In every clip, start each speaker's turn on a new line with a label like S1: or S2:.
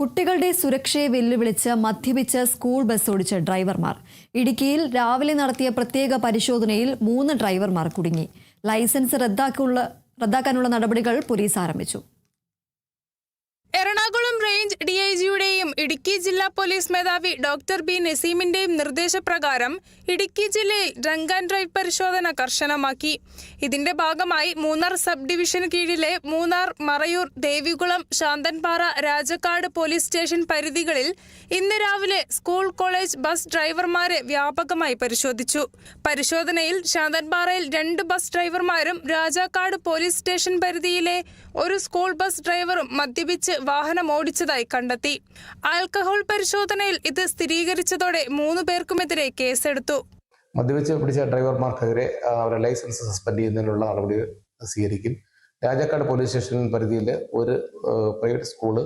S1: കുട്ടികളുടെ സുരക്ഷയെ വെല്ലുവിളിച്ച് മദ്യപിച്ച് സ്കൂൾ ബസ് ഓടിച്ച ഡ്രൈവർമാർ. ഇടുക്കിയിൽ രാവിലെ നടത്തിയ പ്രത്യേക പരിശോധനയിൽ 3 ഡ്രൈവർമാർ കുടുങ്ങി. ലൈസൻസ് റദ്ദാക്കാനുള്ള നടപടികൾ പോലീസ് ആരംഭിച്ചു.
S2: എറണാകുളം റേഞ്ച് ഡിഐജിയുടെയും ഇടുക്കി ജില്ലാ പോലീസ് മേധാവി ഡോക്ടർ ബി നസീമിന്റെയും നിർദ്ദേശപ്രകാരം ഇടുക്കി ജില്ലയിൽ ഡ്രങ്ക് ആൻഡ് ഡ്രൈവ് പരിശോധന കർശനമാക്കി. ഇതിന്റെ ഭാഗമായി മൂന്നാർ സബ് ഡിവിഷന് കീഴിലെ മൂന്നാർ, മറയൂർ, ദേവികുളം, ശാന്തൻപാറ, രാജക്കാട് പോലീസ് സ്റ്റേഷൻ പരിധികളിൽ ഇന്ന് രാവിലെ സ്കൂൾ, കോളേജ് ബസ് ഡ്രൈവർമാരെ വ്യാപകമായി പരിശോധിച്ചു. പരിശോധനയിൽ ശാന്തൻപാറയിൽ 2 ബസ് ഡ്രൈവർമാരും രാജാക്കാട് പോലീസ് സ്റ്റേഷൻ പരിധിയിലെ ഒരു സ്കൂൾ ബസ് ഡ്രൈവറും മദ്യപിച്ച് വാഹനം ഓടിച്ചതായി കണ്ടെത്തി. ആൽക്കഹോൾ പരിശോധനയിൽ ഇത് സ്ഥിരീകരിച്ചതോടെ 3 പേർക്കുമെതിരെ കേസെടുത്തു.
S3: മദ്യപിച്ച് പിടിച്ച ഡ്രൈവർമാർക്കെതിരെ അവരുടെ ലൈസൻസ് സസ്പെൻഡ് ചെയ്യുന്നതിനുള്ള നടപടികൾ സ്വീകരിക്കും. രാജാക്കാട് പോലീസ് സ്റ്റേഷൻ പരിധിയിൽ ഒരു പ്രൈവറ്റ് സ്കൂള്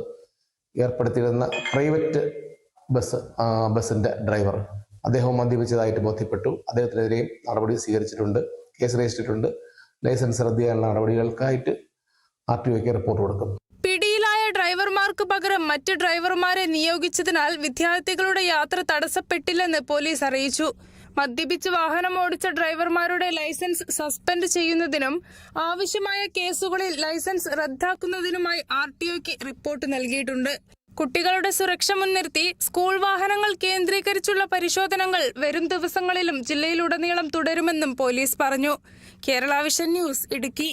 S3: ഏർപ്പെടുത്തിയിരുന്ന പ്രൈവറ്റ് ബസ്സിന്റെ ഡ്രൈവർ അദ്ദേഹം മദ്യപിച്ചതായിട്ട് ബോധ്യപ്പെട്ടു. അദ്ദേഹത്തിനെതിരെയും നടപടി സ്വീകരിച്ചിട്ടുണ്ട്, കേസ് രജിസ്റ്റർ ചെയ്തിട്ടുണ്ട്. ലൈസൻസ് റദ്ദ് ചെയ്യാനുള്ള നടപടികൾക്കായിട്ട് RTOയ്ക്ക് റിപ്പോർട്ട് കൊടുക്കും.
S2: പിടിയിലായ ഡ്രൈവർമാർക്ക് പകരം മറ്റ് ഡ്രൈവർമാരെ നിയോഗിച്ചതിനാൽ വിദ്യാർത്ഥികളുടെ യാത്ര തടസ്സപ്പെട്ടില്ലെന്ന് പോലീസ് അറിയിച്ചു. മദ്യപിച്ച് വാഹനം ഓടിച്ച ഡ്രൈവർമാരുടെ ലൈസൻസ് സസ്പെൻഡ് ചെയ്യുന്നതിനും ആവശ്യമായ കേസുകളിൽ ലൈസൻസ് റദ്ദാക്കുന്നതിനുമായി RTOയ്ക്ക് റിപ്പോർട്ട് നൽകിയിട്ടുണ്ട്. കുട്ടികളുടെ സുരക്ഷ മുൻനിർത്തി സ്കൂൾ വാഹനങ്ങൾ കേന്ദ്രീകരിച്ചുള്ള പരിശോധനകൾ വരും ദിവസങ്ങളിലും ജില്ലയിലുടനീളം തുടരുമെന്നും പോലീസ് പറഞ്ഞു. Kerala vision news, Idukki.